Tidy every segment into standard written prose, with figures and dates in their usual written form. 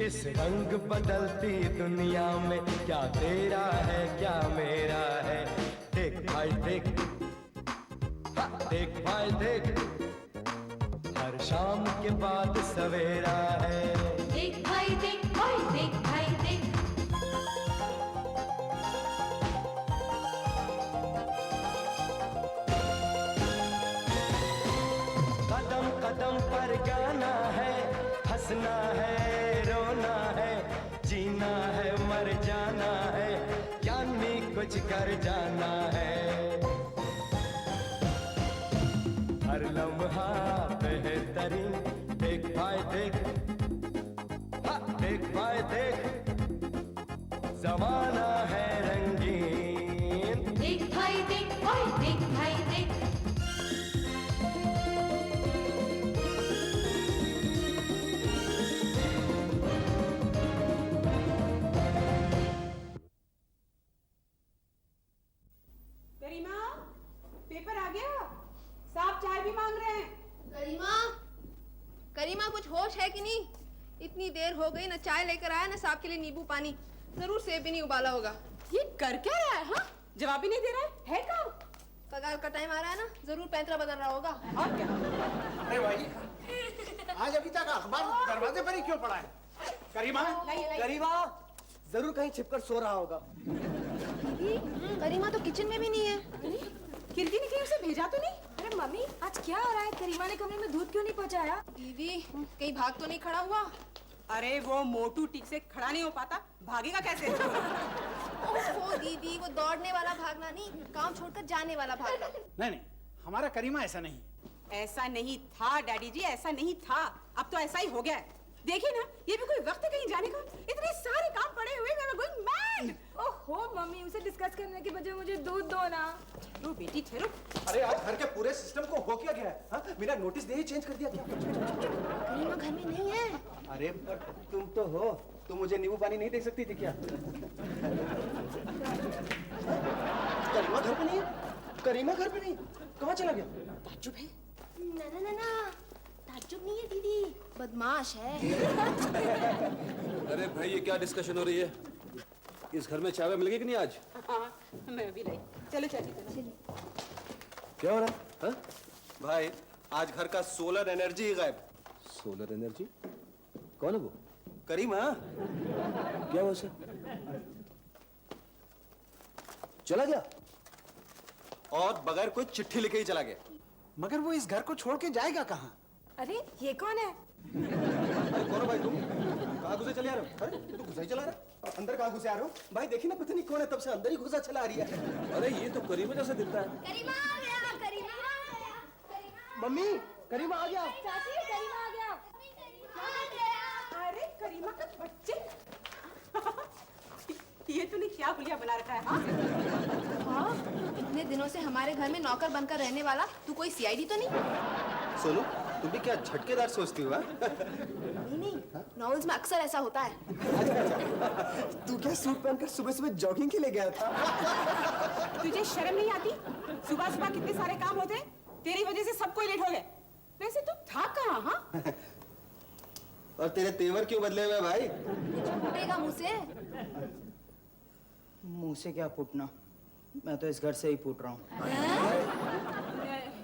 इस रंग बदलती दुनिया में क्या तेरा है क्या मेरा है। देख भाई देख, देख भाई देख, हर शाम के बाद सवेरा है। देख भाई देख, ओए देख भाई देख। कदम कदम पर गाना है, हंसना है रोना है, जीना है मर जाना है, यानी कुछ कर जाना है। हर लम्हा बेहतरीन, देख भाई देख, देख भाई देख, जमाना है रंगीन। देख भाई देख, ओए देख भाई देख। करीमा, पेपर आ गया। साहब चाय भी मांग रहे हैं। करीमा, करीमा कुछ होश है कि नहीं? इतनी देर हो गई, ना चाय लेकर आया ना साहब के लिए नींबू पानी। जरूर सेब भी नहीं उबाला होगा। ये कर क्या रहा है? हाँ, जवाब ही नहीं दे रहा है काम? पगार का टाइम आ रहा है ना, जरूर पैंतरा बदल रहा होगा। और क्या? अरे भाई, आज अभी तक अखबार दरवाजे पर ही क्यों पड़ा है? करीमा, करीमा जरूर कहीं छिपकर सो रहा होगा। दीदी, करीमा तो किचन में भी नहीं है। कीर्ति ने कहीं उसे भेजा तो नहीं? अरे मम्मी, आज क्या हो रहा है? करीमा ने कमरे में दूध क्यों नहीं पहुंचाया? दीदी, कहीं भाग तो नहीं खड़ा हुआ? अरे वो मोटू ठीक से खड़ा नहीं हो पाता, भागेगा कैसे? ओहो दीदी, वो दौड़ने वाला भागना नहीं, काम छोड़कर जाने वाला भागना। नहीं, हमारा करीमा ऐसा नहीं। ऐसा नहीं था डैडी जी, ऐसा नहीं था। अब तो ऐसा ही हो गया है। देखिए ना, ये भी कोई वक्त है कहीं जाने का? इतने सारे काम पड़े हुए, मैं गोइंग मैड। ओहो मम्मी, उसे डिस्कस करने के बजाय मुझे दूध दो ना। ठहरो बेटी ठहरो। अरे आज घर के पूरे सिस्टम को हो क्या गया है? हाँ? बिना नोटिस दे ही चेंज कर दिया क्या? करीमा घर में नहीं है। अरे पर तुम तो हो, तुम मुझे नींबू पानी नहीं दे सकती थी क्या? करीमा घर पे नहीं है? करीमा घर पे नहीं? कहाँ चला गया? ताज्जुब है। ना, ताज्जुब नहीं है दीदी, बदमाश है। अरे भाई, ये क्या डिस्कशन हो रही है? इस घर में चाय मिल गई कि नहीं आज? हाँ, मैं भी लाई। चलो चाची चलो। क्या हो रहा है? हाँ? भाई आज घर का सोलर एनर्जी ही गायब। Solar energy? कौन है वो? करीमा क्या हुआ उसे? चला गया? और बगैर कोई चिट्ठी लिखे ही चला गया। मगर वो इस घर को छोड़ के जाएगा कहाँ? अरे ये कौन है? अरे कौन हो भाई तुम? कहाँ घुसे चले आ रहे हो? अरे तू घुसा ही चला रहा है। अंदर कहाँ घुसे आ रहे हो? भाई देखी ना, पता नहीं कौन है, तब से अंदर ही घुसा चला आ रही है। अरे ये तो करीमा जैसा दिखता है। करीमा आ गया, करीमा आ गया। मम्मी, करीमा आ गया। चाची, करीमा आ गया। अरे करीमा का बच्चे। ये तूने क्या हुलिया बना रखा है? हाँ? इतने दिनों से हमारे घर में नौकर बनकर रहने वाला तू कोई सीआईडी तो नहीं? सोनू, तुम भी क्या झटकेदार सोचती हो? नहीं, नॉवेल्स में अक्सर ऐसा होता है। तू क्या सूट पहनकर सुबह सुबह जॉगिंग के लिए गया था? तुझे शर्म नहीं आती? सुबह सुबह कितने सारे काम होते हैं, तेरी वजह से सब कोई लेट हो गए। वैसे तू था कहाँ? हाँ? और तेरे तेवर क्यों बदले हुए भाई? फूटेगा मुंह से। मुंह से क्या फूटना, मैं तो इस घर से ही फूट रहा हूँ।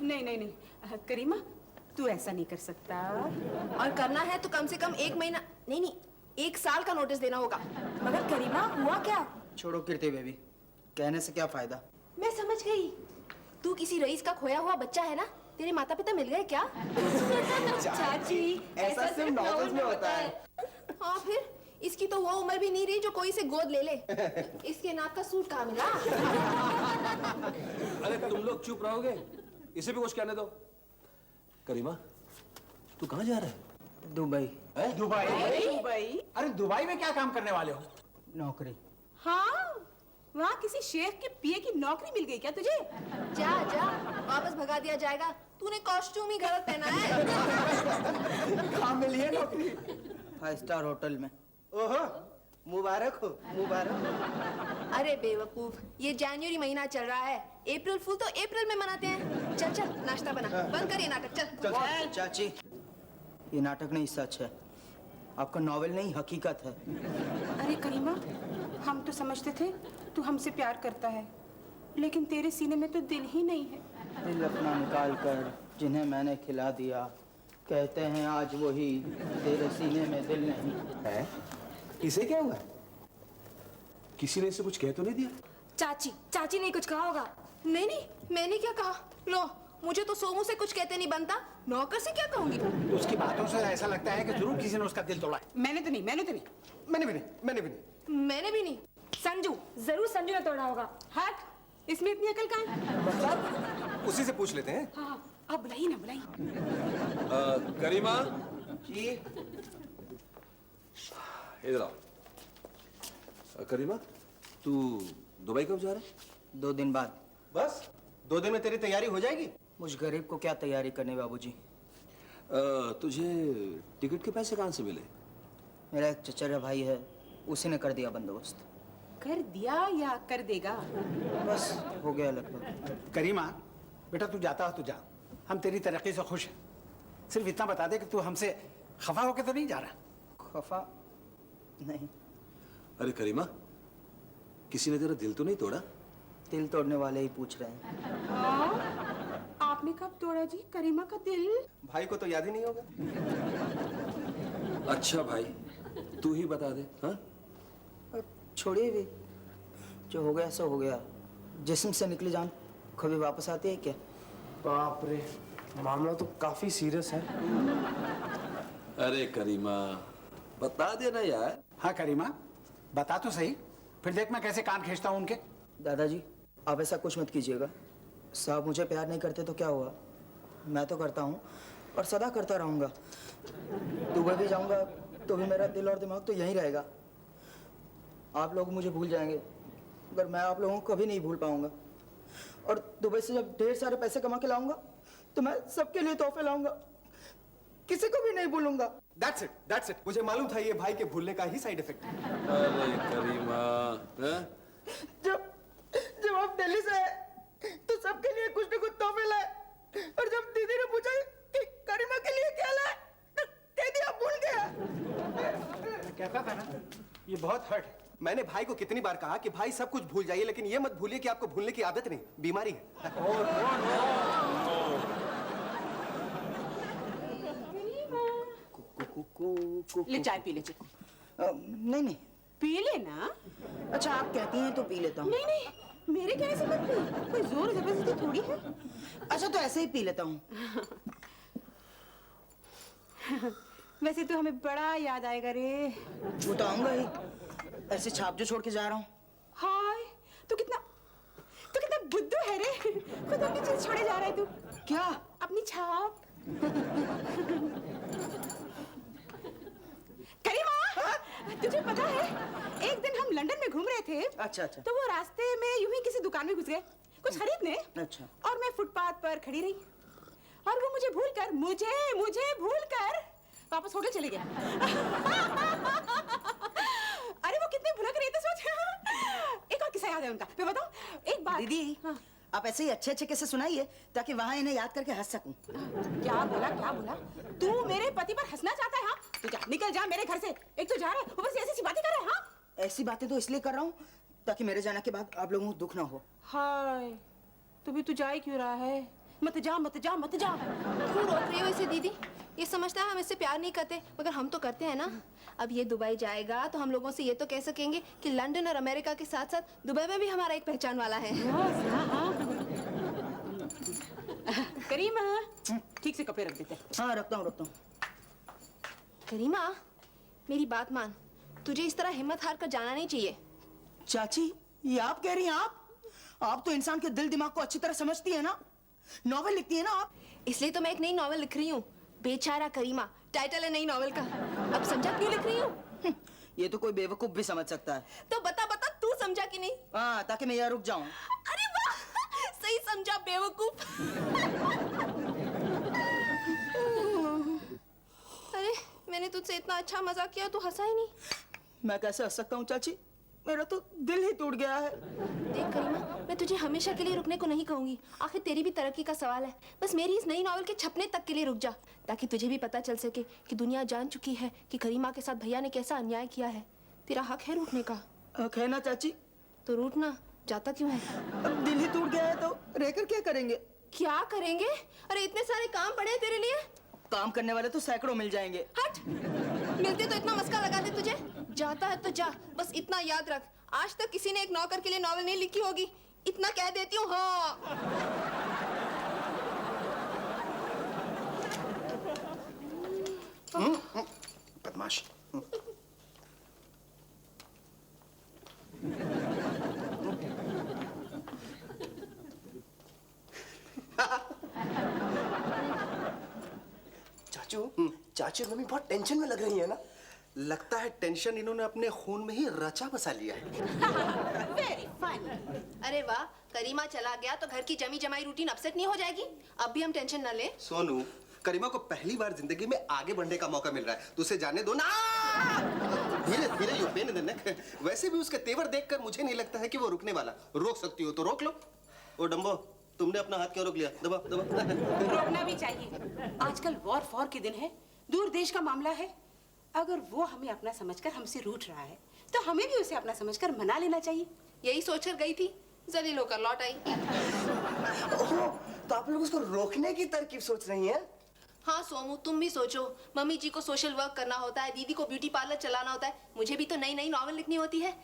नहीं, करीमा तू ऐसा नहीं कर सकता। और करना है तो कम से कम 1 महीना नहीं 1 साल का नोटिस देना होगा। मगर करीमा हुआ क्या? छोड़ो कीर्ति बेबी, कहने से क्या फायदा। मैं समझ गई, तू किसी रईस का खोया हुआ बच्चा है ना? तेरे माता पिता मिल गए क्या? चाची, ऐसा सिर्फ नॉवेल्स में होता है। हाँ फिर इसकी तो वो उम्र भी नहीं रही जो कोई से गोद ले ले। इसके नाक का सूट कहाँ मिला? अरे तुम लोग चुप रहोगे? इसे भी कुछ कहने दो। करीमा, तू कहाँ जा रहा है? दुबई। दुबई? दुबई? अरे दुबई में क्या काम करने वाले हो? नौकरी। हाँ, वहाँ किसी शेख के पिए की नौकरी मिल गई क्या तुझे? जा वापस भगा दिया जाएगा। तूने कॉस्ट्यूम ही गलत पहना है। कहाँ मिली है नौकरी? 5 स्टार होटल में। ओहो, मुबारक हो, मुबारक। अरे बेवकूफ, ये जनवरी महीना चल रहा है, अप्रैल फूल तो अप्रैल में मनाते हैं। चल नाश्ता बना, बंद कर ये नाटक, चल। चाची, ये नाटक नहीं सच है। आपका नॉवेल नहीं हकीकत है। अरे करीमा, हम तो समझते थे तू हमसे प्यार करता है, लेकिन तेरे सीने में तो दिल ही नहीं है। दिल अपना निकाल कर जिन्हें मैंने खिला दिया, कहते हैं आज वही तेरे सीने में दिल नहीं है। इसे क्या हुआ? किसी ने इसे कुछ कह तो नहीं दिया? चाची ने कुछ कहा होगा। नहीं नहीं, मैंने क्या कहा? लो, मुझे तो सोमू से कुछ कहते नहीं बनता, नौकर से क्या कहूंगी? उसकी बातों से ऐसा लगता है कि जरूर किसी ने उसका दिल तोड़ा है। मैंने तो नहीं। मैंने भी नहीं। मैंने भी नहीं। संजू, जरूर संजू ने तोड़ा होगा। हट, इसमें इतनी अकल कहाँ है? उसी से पूछ लेते हैं। हाँ, अब बुलाई ना बुलाई। करीमा, जी। इधर आओ। करीमा, तू दुबई कब जा रहा है? 2 दिन बाद। बस 2 दिन में तेरी तैयारी हो जाएगी। मुझ गरीब को क्या तैयारी करनी बाबूजी। तुझे टिकट के पैसे कहाँ से मिले? मेरा एक चचेरा भाई है, उसी ने कर दिया बंदोबस्त। कर दिया या कर देगा? बस हो गया लगभग। करीमा, बेटा तू जाता हो तो जा, हम तेरी तरक्की से खुश हैं। सिर्फ इतना बता दे कि तू हमसे खफा होकर तो नहीं जा रहा। खफा नहीं। अरे करीमा, किसी ने तेरा दिल तो नहीं तोड़ा? दिल तोड़ने वाले ही पूछ रहे हैं। हाँ, आपने कब तोड़ा जी करीमा का दिल? भाई को तो याद ही नहीं होगा। अच्छा भाई, तू ही बता दे। हाँ, अब छोड़िए भी, जो हो गया सो हो गया। जिस्म से निकली जान कभी वापस आती है क्या? बाप रे, मामला तो काफी सीरियस है। अरे करीमा, बता देना यार। हाँ करीमा, बता तो सही, फिर देख मैं कैसे कान खींचता हूँ उनके। दादाजी, आप ऐसा कुछ मत कीजिएगा। साहब मुझे प्यार नहीं करते तो क्या हुआ, मैं तो करता हूँ और सदा करता रहूँगा। दुबई भी जाऊँगा तो भी मेरा दिल और दिमाग तो यहीं रहेगा। आप लोग मुझे भूल जाएंगे, मगर मैं आप लोगों को कभी नहीं भूल पाऊँगा। और दुबई से जब ढेर सारे पैसे कमा के लाऊंगा तो मैं सबके लिए तोहफे लाऊंगा, किसी को भी नहीं भूलूंगा। That's it. मुझे मालूम था ये भाई के भूलने का ही साइड इफेक्ट है। अरे करीमा, हाँ? जब आप दिल्ली से आए तो सबके लिए कुछ न कुछ तोहफे लाए, और जब दीदी ने पूछा कि करीमा के लिए क्या लाए तो कह दिया भूल गया। मैं कहता था ना, ये बहुत हर्ट है। मैंने भाई को कितनी बार कहा कि भाई सब कुछ भूल जाइए, लेकिन ये मत भूलिए कि आपको भूलने की आदत नहीं, बीमारी है। ले चाय पी ले जी। नहीं, पी लेना। अच्छा आप कहती हैं तो पी लेता हूँ। नहीं, मेरे कहने से मत पी, कोई जोर जबरदस्ती थोड़ी है। अच्छा तो ऐसे ही पी लेता हूँ। वैसे तो हमें बड़ा याद आएगा रे। वो तो आऊंगा ही, ऐसे छाप जो छोड़ के जा रहा हूँ। हाय, तू कितना बुद्धू है रे, खुद अपनी चीज छोड़े जा रहा है तू। क्या? अपनी छाप। करीमा, तुझे पता है एक दिन हम लंदन में घूम रहे थे। अच्छा। तो वो रास्ते में यूं ही किसी दुकान में घुस गए कुछ खरीदने। अच्छा। और मैं फुटपाथ पर खड़ी रही और वो मुझे भूलकर वापस होटल चले गया। अरे वो कितने भुलक रहे थे सोच। एक और किस्सा याद है उनका, मैं बताऊं? एक बार दीदी, हाँ। आप ऐसे ही अच्छे किस्से सुनाइए ताकि वहाँ इन्हें याद करके हंस सकूं। क्या बोला? तू मेरे पति पर हंसना चाहता है? हाँ, तू जा, निकल जा मेरे घर से। एक तो जा रहा है, ऊपर से ऐसी बातें कर रहा है। हाँ, ऐसी बातें तो इसलिए कर रहा हूँ ताकि मेरे जाने के बाद आप लोगों को दुख ना हो। हाय, तू भी तू जा ही क्यों रहा है? मत जा। क्यों रोक रही हो इसे दीदी? ये समझता है हम इससे प्यार नहीं करते, मगर हम तो करते हैं ना। अब ये दुबई जाएगा तो हम लोगों से ये तो कह सकेंगे कि लंदन और अमेरिका के साथ साथ दुबई में भी हमारा एक पहचान वाला है। करीमा, ठीक से कपड़े रख देते। हाँ रखता हूँ। करीमा, मेरी बात मान, तुझे इस तरह हिम्मत हार कर जाना नहीं चाहिए। चाची, ये आप कह रही हैं? आप तो इंसान के दिल दिमाग को अच्छी तरह समझती है ना, नॉवेल लिखती है ना आप। इसलिए तो मैं एक नई नॉवेल लिख रही हूँ, बेचारा करीमा टाइटल है नई नॉवेल का। अब समझा क्यों लिख रही हूँ? ये तो कोई बेवकूफ भी समझ सकता है। तो बता तू समझा कि नहीं? हाँ, ताकि मैं यहाँ रुक जाऊं। अरे वाह, सही समझा बेवकूफ। अरे मैंने तुझसे इतना अच्छा मजाक किया, तू हंसा ही नहीं। मैं कैसे हंस सकता हूँ चाची? मेरा तो दिल ही टूट गया है। देख करीमा, मैं तुझे हमेशा के लिए रुकने को नहीं कहूंगी। आखिर तेरी भी तरक्की का सवाल है। बस मेरी इस नई नॉवल के छपने तक के लिए रुक जा, ताकि तुझे भी पता चल सके कि दुनिया जान चुकी है कि करीमा के साथ भैया ने कैसा अन्याय किया है। तेरा हक है रूठने का। हक है ना चाची? तो रूठना, जाता क्यों है? अब दिल ही टूट गया है तो रहकर क्या करेंगे? क्या करेंगे? अरे इतने सारे काम पड़े हैं तेरे लिए। काम करने वाले तो सैकड़ों मिल जाएंगे। हट, मिलते तो इतना मस्का लगा दे तुझे। जाता है तो जा, बस इतना याद रख, आज तक किसी ने एक नौकर के लिए नॉवल नहीं लिखी होगी। इतना कह देती हूँ। हाँ, बदमाश। चाचू मम्मी बहुत टेंशन में लग रही है ना? लगता है टेंशन इन्होंने अपने खून में ही रचा बसा लिया है। Very funny. अरे वाह, करीमा चला गया तो घर की जमी जमाई रूटीन अपसेट नहीं हो जाएगी? अब भी हम टेंशन न ले। सोनू, करीमा को पहली बार जिंदगी में आगे बढ़ने का मौका मिल रहा है, तो उसे जाने दो ना। धीरे धीरे you pain in the neck. वैसे भी उसके तेवर देखकर मुझे नहीं लगता है कि वो रुकने वाला। रोक सकती हो तो रोक लो। ओ डम्बो, तुमने अपना हाथ क्यों रोक लिया? दबा दबा। रोकना भी चाहिए। आजकल वॉर फॉर के दिन है, दूर देश का मामला है। अगर वो हमें अपना समझकर हमसे रूठ रहा है, तो हमें भी उसे अपना समझकर मना लेना चाहिए। यही सोचकर गई थी, जलील होकर लौट आई। ओह, तो आप लोग उसको रोकने की तरकीब सोच रही हैं? हाँ सोमू, तुम भी सोचो। मम्मी जी को सोशल वर्क करना होता है, दीदी को ब्यूटी पार्लर चलाना होता है, मुझे भी तो नई नई नॉवल लिखनी होती है।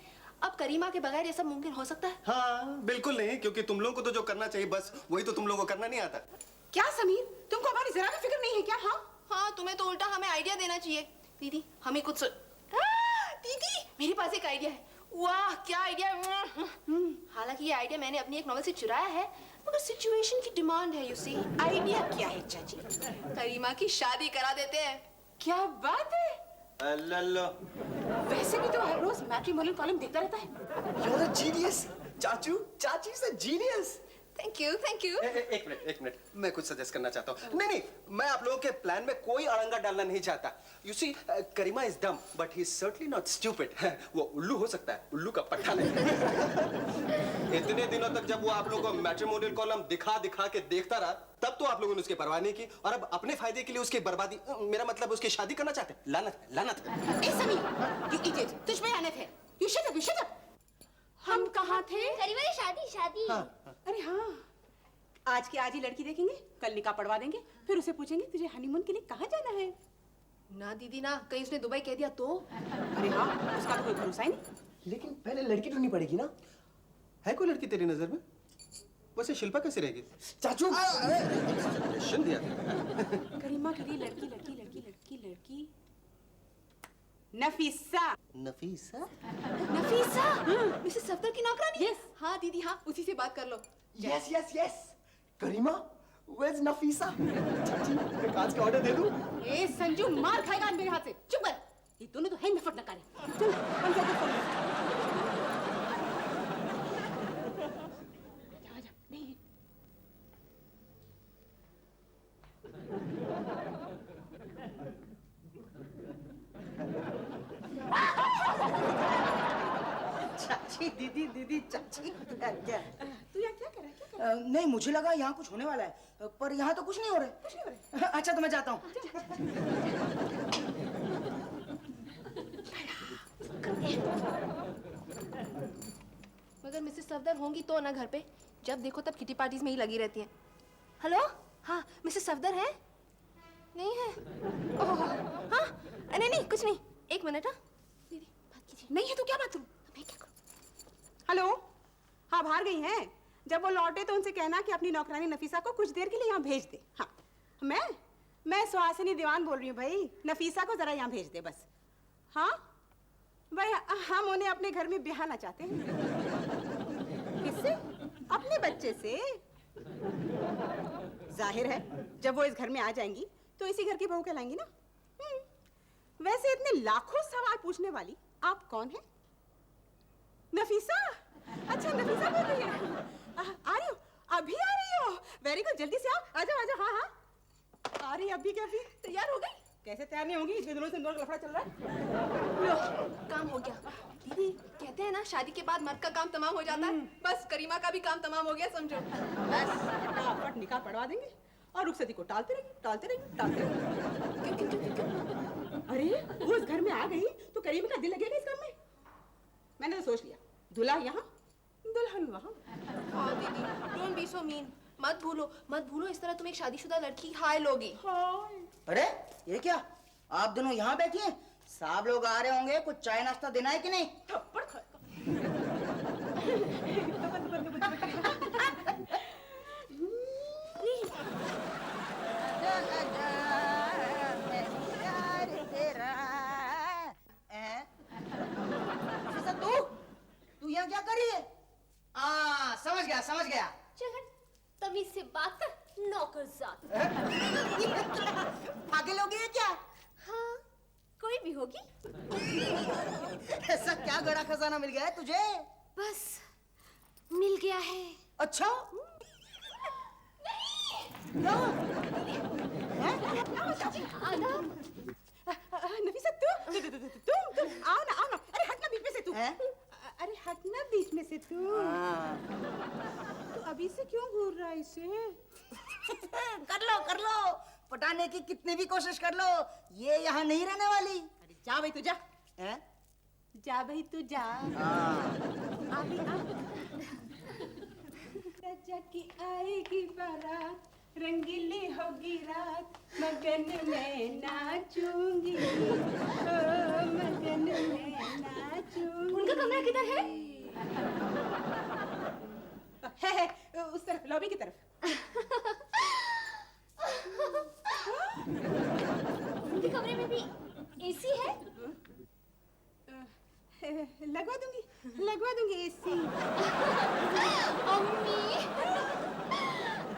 अब करीमा के बगैर ये सब मुमकिन हो सकता है? हाँ, बिल्कुल नहीं, क्योंकि तुम लोगों को तो जो करना चाहिए बस वही तो तुम लोगों को करना नहीं आता। क्या समीर, तुमको हमारी जरा भी फिक्र नहीं है क्या? हाँ, तुम्हें तो उल्टा हमें आइडिया देना चाहिए। दीदी, हमें कुछ दीदी, मेरे पास एक आइडिया है। वाह, क्या आइडिया है। हालांकि ये आइडिया मैंने अपनी एक नॉवल से चुराया है, मगर सिचुएशन की डिमांड है। यू सी, आइडिया क्या है चाची? करीमा की शादी करा देते हैं। क्या बात है। अल्लाह, वैसे भी तो हर रोज मैट्रिमोनियल कॉलम देखता रहता है। You are a genius. चाचू, चाची is a genius. Thank you, thank you. एक मिनट, मैं कुछ सजेस्ट करना चाहता हूँ। नहीं, मैं आप लोगों के प्लान में कोई अड़ंगा डालना नहीं चाहता। You see, Karima is dumb, but he is certainly not stupid. वो उल्लू हो सकता है, उल्लू का पट्टा नहीं। इतने दिनों तक जब वो आप लोगों को मैट्रिमोनियल कॉलम दिखा दिखा के देखता रहा, तब तो आप लोगों ने उसकी परवाह नहीं की, और अब अपने फायदे के लिए उसकी बर्बादी, मेरा मतलब उसकी शादी करना चाहते हैं। लानत, लानत। ए समीर, यू इडियट, तुझ में लानत है। You shut up, you shut up. हम कहाँ थे? करीमा ने शादी। अरे हाँ, आज की आज ही लड़की देखेंगे, कल निकाह पढ़वा देंगे, फिर उसे पूछेंगे तुझे हनीमून के लिए कहाँ जाना है। ना दीदी ना, कहीं उसने दुबई कह दिया तो? अरे हाँ, उसका तो कोई भरोसा ही नहीं। लेकिन पहले लड़की ढूंढनी पड़ेगी ना। है कोई लड़की तेरी नजर में? वैसे शिल्पा कैसे रहेगी? चाचू, सजेशन दिया था। करीमा के लिए लड़की लड़की लड़की लड़की लड़की नफीसा। नफीसा? नफीसा, मिसेस सफदर की नौकरानी? Yes. हाँ दीदी हाँ, उसी से बात कर लो। Yes yes yes. Karima, where's Nafisa? चाची, मैं आज का ऑर्डर दे दूं? ए संजू, मार खाएगा आज मेरे हाथ से। चुप कर, ये दोनों तो है नफरत नकारे। चल, हम जाते हैं। आजा, नहीं। चाची, दीदी, दीदी, चाची। क्या? तू यहाँ क्या कर रहा है? क्या कर रहा है? नहीं, मुझे लगा यहाँ कुछ होने वाला है, पर यहाँ तो कुछ नहीं हो रहा है। कुछ नहीं हो रहा है। अच्छा, तो मैं जाता हूँ। मगर मिसेस सफदर होंगी तो ना घर पे, जब देखो तब किटी पार्टीज में ही लगी रहती हैं। हेलो, हाँ मिसेस सफदर है? नहीं है? ओह, हाँ, नहीं नहीं कुछ नहीं, एक मिनट। हाँ दीदी बात कीजिए। नहीं है तो क्या बात करूं? मैं क्या करूं? हेलो, हाँ बाहर गई हैं। जब वो लौटे तो उनसे कहना कि अपनी नौकरानी नफीसा को कुछ देर के लिए यहाँ भेज दे। हाँ, मैं सुहासिनी दीवान बोल रही हूँ भाई, नफीसा को जरा यहाँ भेज दे बस। हाँ भाई, हम उन्हें अपने घर में बिहाना चाहते हैं। किससे? अपने बच्चे से। जाहिर है जब वो इस घर में आ जाएंगी तो इसी घर की बहू कहलाएंगी ना। वैसे इतने लाखों सवाल पूछने वाली आप कौन हैं? नफीसा? अच्छा नफीसा बोल रही है। आ रही हो? अभी आ रही हो? वेरी गुड, जल्दी से आओ। आ जाओ आ जाओ। हाँ हाँ, आ रही अभी क्या? अभी तैयार हो गई? कैसे तैयार नहीं होंगी, इतने दिनों से इन दोनों का लफड़ा चल रहा है। लो, काम हो गया। दीदी कहते हैं हैं ना, शादी के बाद मर्द का काम तमाम हो जाता है, बस करीमा का भी काम तमाम हो गया समझो। बस फटाफट निकाह पढ़वा देंगे और रुखसती को टालते रहेंगे। अरे वो इस घर में आ गई तो करीम का दिल लगेगा इस काम में। मैंने तो सोच लिया, दूल्हा यहाँ दुल्हन वहाँ। हाँ दीदी, डोंट बी सो मीन। मत भूलो इस तरह तुम एक शादीशुदा लड़की हाय लोगी। अरे ये क्या, आप दोनों यहाँ बैठी हैं? साहब लोग आ रहे होंगे, कुछ चाय नाश्ता देना है कि नहीं? थप्पड़ खाएगा। तू यहाँ क्या कर रही है? समझ गया। चल हट, तमीज से बात कर नौकरजात। आगे लोग ये क्या? हाँ, कोई भी होगी। ऐसा क्या बड़ा खजाना मिल गया है तुझे? बस मिल गया है। अच्छा आदाब। नफीसा तुम आओ ना। अरे हटना बीच में से तू। अरे हटना बीच में से तू। तो अभी से क्यों घूर रहा है इसे? कर लो पटाने की कितनी भी कोशिश कर लो, ये यहाँ नहीं रहने वाली। अरे जा भाई तू जा। जा भाई तू जा। अभी राजा की आएगी बारात, रंगीली होगी रात, मगन में नाचूंगी, ओ मगन में नाचूंगी। उनका कमरा किधर है? है उस तरफ, लॉबी की तरफ। उनके कमरे में भी एसी है? लगवा दूंगी एसी।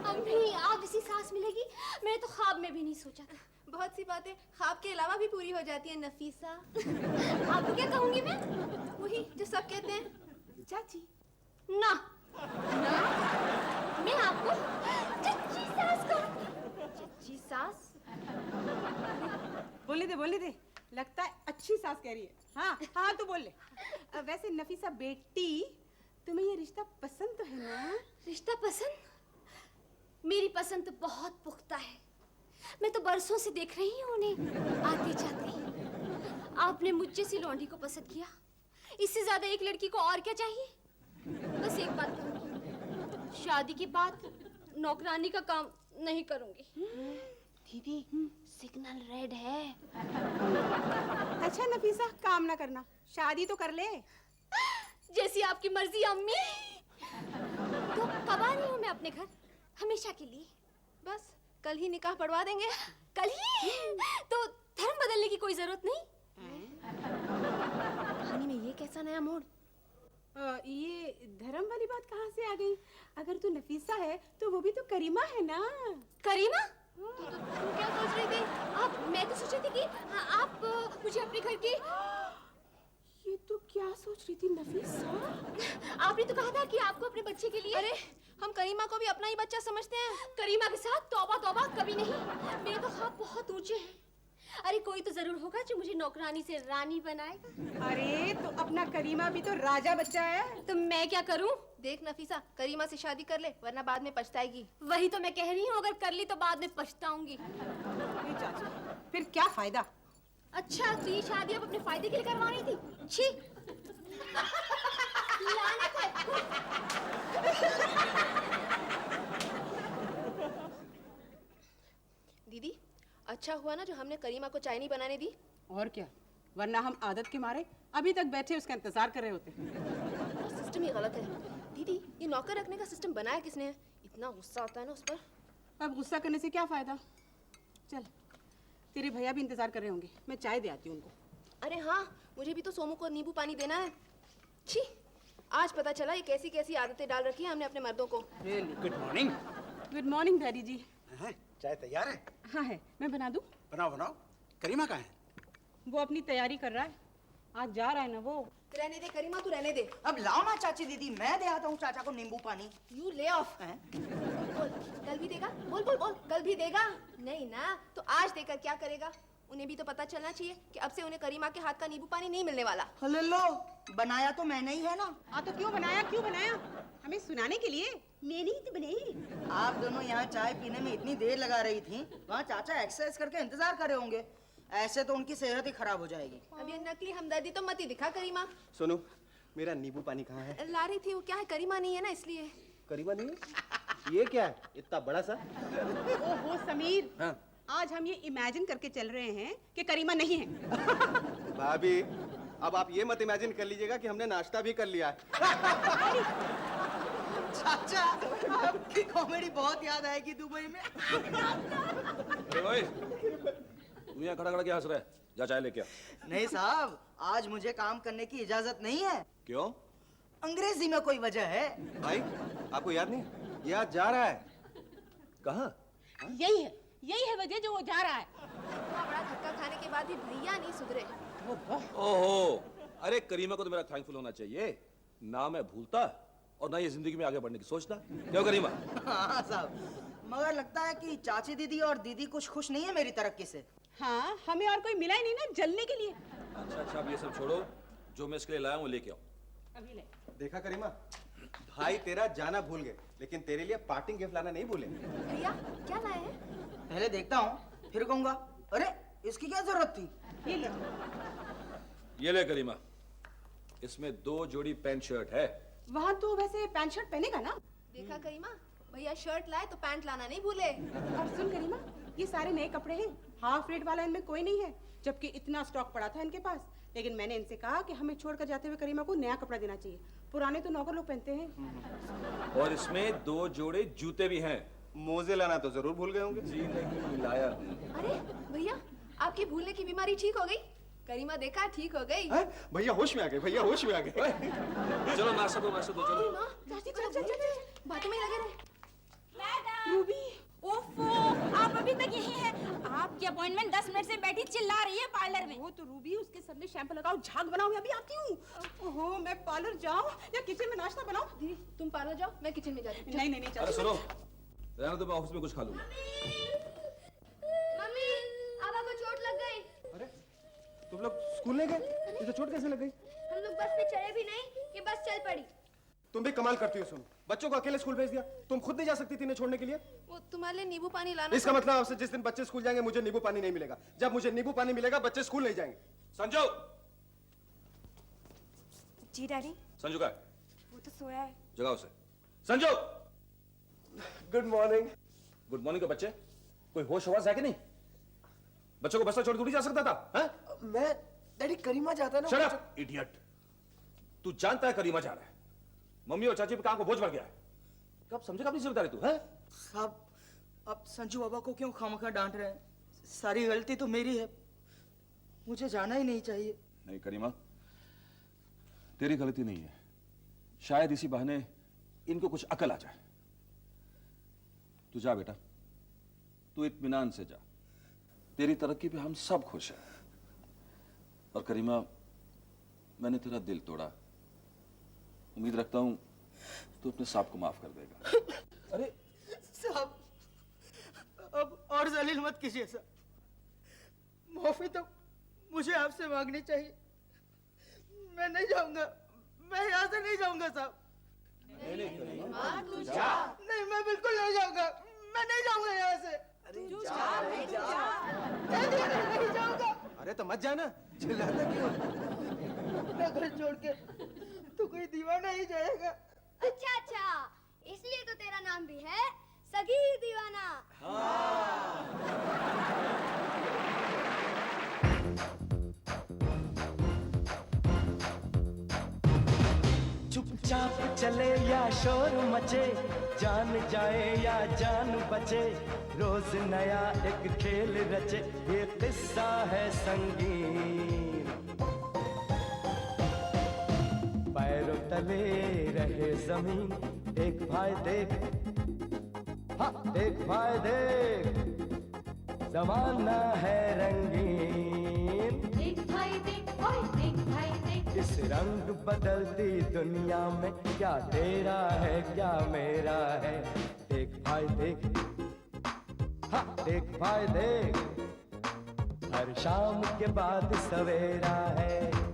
अम्मी आप इसी सांस मिलेगी, मैंने तो ख्वाब में भी नहीं सोचा था। बहुत सी बातें ख्वाब के अलावा भी पूरी हो जाती है नफीसा। आपको क्या कहूंगी मैं? वही जो सब कहते हैं। चाची ना मैं आपको चच्ची सास कहूंगी। चच्ची सास? बोलने दे। लगता है अच्छी सास कह रही है। हाँ तू बोल ले। वैसे नफीसा बेटी, तुम्हें ये रिश्ता पसंद तो है ना? रिश्ता पसंद? मेरी पसंद तो बहुत पुख्ता है। मैं तो बरसों से देख रही हूँ उन्हें आते जाते। आपने मुझ जैसी लौंडी को पसंद किया, इससे ज्यादा एक लड़की को और क्या चाहिए? बस एक बात कहूँगी, शादी के बाद नौकरानी का काम नहीं करूँगी। दीदी सिग्नल रेड है। अच्छा नफीसा, काम ना करना, शादी तो कर ले। जैसी आपकी मर्जी अम्मी। तो कब आ रही हूँ मैं अपने घर? हमेशा के लिए? बस कल ही निकाह पढ़वा देंगे। कल ही? तो धर्म बदलने की कोई जरूरत नहीं? कहानी में ये कैसा नया मोड़? ये धर्म वाली बात कहाँ से आ गई? अगर तू नफीसा है तो वो भी तो करीमा है ना। करीमा? तो क्या सोच रही थी आप? मैं तो सोच रही थी कि आप मुझे अपने घर की। ये तो क्या सोच रही थी नफीसा? आपने तो कहा था कि आपको अपने बच्चे के लिए। अरे हम करीमा को भी अपना ही बच्चा समझते हैं। करीमा के साथ तौबा कभी नहीं। मेरे तो ख्वाब बहुत ऊंचे हैं। अरे कोई तो जरूर होगा जो मुझे नौकरानी से रानी बनाएगा। अरे तो अपना करीमा भी तो राजा बच्चा है। तो मैं क्या करूं? देख नफीसा, करीमा से शादी कर ले वरना बाद में पछताएगी। वही तो मैं कह रही हूँ, अगर कर ली तो बाद में पछताऊंगी। चाची फिर क्या फायदा? अच्छा तो ये शादी आप अपने फायदे के लिए करवानी थी? छी लानत है। दीदी अच्छा हुआ ना जो हमने करीमा को चाय नहीं बनाने दी। और क्या, वरना हम आदत के मारे अभी तक बैठे उसका इंतजार कर रहे होते। सिस्टम ही गलत है। दीदी ये नौकर रखने का सिस्टम बनाया किसने है? इतना गुस्सा आता है ना उस पर। अब गुस्सा करने से क्या फायदा? चल तेरे भैया भी इंतजार कर रहे होंगे, मैं चाय दे आती हूँ उनको। अरे हाँ, मुझे भी तो सोमू को नींबू पानी देना है। छी, आज पता चला ये कैसी कैसी आदतें डाल रखी हैं हमने अपने मर्दों को। Good morning. Good morning daddy ji. चाय तैयार है? हाँ है, मैं बना दूँ? बनाओ। करीमा कहाँ है? वो अपनी तैयारी कर रहा है, आज जा रहा है ना वो। रहने दे करीमा, तू रहने दे। अब लाओ ना चाची दीदी, मैं दे आता हूँ चाचा को नींबू पानी। You lay off. बोल कल भी देगा? बोल कल भी देगा? नहीं ना, तो आज देकर क्या करेगा? उन्हें भी तो पता चलना चाहिए कि अब से उन्हें करीमा के हाथ का नींबू पानी नहीं मिलने वाला। ले लो, बनाया तो मैंने ही है ना। हाँ तो क्यों बनाया, क्यों बनाया? हमें सुनाने के लिए? मैंने ही तो बनाई। आप दोनों यहाँ चाय पीने में इतनी देर लगा रही थी, वहाँ चाचा एक्सरसाइज करके इंतजार कर रहे होंगे। ऐसे तो उनकी सेहत ही खराब हो जाएगी। अब ये नकली हमदर्दी तो मत ही दिखा करीमा। सोनू, मेरा नींबू पानी कहाँ है? ला रही थी, वो क्या है करीमा नहीं है ना इसलिए। करीमा नहीं है? ये क्या है इतना बड़ा सा? ओहो समीर, हाँ? आज हम ये इमेजिन करके चल रहे हैं कि करीमा नहीं है। भाभी, अब आप ये मत इमेजिन कर लीजिएगा कि हमने नाश्ता भी कर लिया है। चाचा, आपकी कॉमेडी बहुत याद आएगी दुबई में। अरे भाई, तू यहाँ खड़ा खड़ा क्या हंस रहा है? जा चाय लेके आ। नहीं साहब, आज मुझे काम करने की इजाजत नहीं है। क्यों? अंग्रेजी में कोई वजह है? भाई, आपको याद नहीं? ये आज जा रहा है। कहाँ? यही है वजह जो वो जा रहा है। इतना बड़ा धक्का खाने के बाद भी भैया नहीं सुधरे। ओहो, अरे करीमा को तो मेरा थैंकफुल होना चाहिए। ना मैं भूलता और ना ये जिंदगी में आगे बढ़ने की सोचता। क्यों करीमा? हाँ साहब, मगर लगता है कि चाची दीदी और दीदी कुछ खुश नहीं है मेरी तरक्की से। हाँ, हमें और कोई मिला ही नहीं ना जलने के लिए। अच्छा, अब ये सब छोड़ो, जो मैं इसके लिए लाया हूँ लेके आओ। अभी ले। देखा करीमा, भाई तेरा जाना भूल गए, लेकिन तेरे लिए पार्टिंग गिफ्ट लाना नहीं भूले। भैया क्या लाए हैं? पहले देखता हूँ, फिर कहूँगा। अरे, इसकी क्या जरूरत थी? ये ले। ये ले करीमा, इसमें 2 जोड़ी पैंट शर्ट है। वहाँ तो वैसे पैंट शर्ट पहनेगा ना? देखा करीमा, भैया शर्ट लाए तो पैंट लाना नहीं भूले। और सुन करीमा, ये सारे नए कपड़े हैं, हाफ रेट वाला इनमें कोई नहीं है, जबकि इतना स्टॉक पड़ा था इनके पास। लेकिन मैंने इनसे कहा कि हमें छोड़कर जाते हुए करीमा को नया कपड़ा देना चाहिए, पुराने तो नौकर लोग पहनते हैं। और इसमें 2 जोड़े जूते भी हैं। मोजे लाना तो जरूर भूल गए होंगे। जी नहीं, लाया हूँ। अरे भैया, आपकी भूलने की बीमारी ठीक हो गई? करीमा देखा, ठीक हो गई। भैया होश में आ गए, भैया होश में आ गए। चलो नाश्ता दो, चलो। माँ, चल, बातों में लगे रहे। रूबी, ओफो, आप अभी तक यही हैं। आपकी अपॉइंटमेंट 10 मिनट से बैठी चिल्ला रही है पार्लर में। वो तो रूबी, उसके सर में शैम्पू लगाओ, झाग बनाओ, मैं अभी आती हूँ। ओहो, मैं पार्लर जाऊँ या किचन में नाश्ता बनाऊँ? दीदी तुम पार्लर जाओ, मैं किचन में जाती हूँ। नहीं, अरे चल। सुनो, रहने दो, मैं ऑफिस में कुछ खा लूंगा। मम्मी, आबा को चोट लग गई। अरे, तुम लोग स्कूल नहीं गए? ये तो चोट कैसे लग गई? हम लोग बस में चढ़े भी नहीं कि बस चल पड़ी। तुम भी कमाल करती हो। सुनो, बच्चों को अकेले स्कूल भेज दिया। तुम खुद नहीं जा सकती थी इन्हें छोड़ने के लिए? वो तुम्हारे लिए नींबू पानी लाना। इसका मतलब आपसे जिस दिन बच्चे स्कूल जाएंगे मुझे नींबू पानी नहीं मिलेगा। जब मुझे नींबू पानी मिलेगा बच्चे स्कूल नहीं जाएंगे। संजू! जी डैडी। संजू का है? वो तो सोया है। जगाओ उसे। Sanju! Good morning. Good morning का बच्चे, कोई होश हवास है कि नहीं? बच्चों को बस्ता छोड़ दूर जा सकता था? हाँ? मैं डैडी, करीमा जाता है ना। Shut up, idiot. तू जानता है करीमा जा रहा है। मम्मी और चाची पे काम को बोझ बढ़ गया है। कब समझेगा अपनी जिम्मेदारी तू? है साहब, अब संजू बाबा को क्यों खामखा डांट रहे हैं? सारी गलती तो मेरी है, मुझे जाना ही नहीं चाहिए। नहीं करीमा, तेरी गलती नहीं है। शायद इसी बहाने इनको कुछ अकल आ जाए। तू जा बेटा, तू इत्मीनान से जा। तेरी तरक्की पे हम सब खुश हैं। और करीमा, मैंने तेरा दिल तोड़ा, उम्मीद रखता हूं तू अपने सांप को माफ कर देगा। अरे साहब, अब और जलील मत कीजिए साहब। माफी तो मुझे आपसे मांगनी चाहिए। मैं नहीं जाऊंगा, मैं यहाँ से नहीं जाऊंगा साहब। नहीं, मैं बिल्कुल नहीं जाऊंगा, मैं नहीं जाऊंगा यहाँ से। नहीं जाऊंगा। अरे तो मत जाना, चिल्लाता क्यों? घर छोड़ के तो कोई दीवाना ही जाएगा। अच्छा, इसलिए तो तेरा नाम भी है सगीर दीवाना। चुपचाप चले या शोर मचे, जान जाए या जान बचे, रोज नया एक खेल रचे, ये किस्सा है संगीन। पैरों तले रहे जमीन, देख भाई देख, हाँ देख भाई देख, जमाना है रंगीन। देख भाई देख, ओए देख भाई देख, इस रंग बदलती दुनिया में क्या तेरा है क्या मेरा है, देख भाई देख, हाँ देख भाई देख, हर शाम के बाद सवेरा है।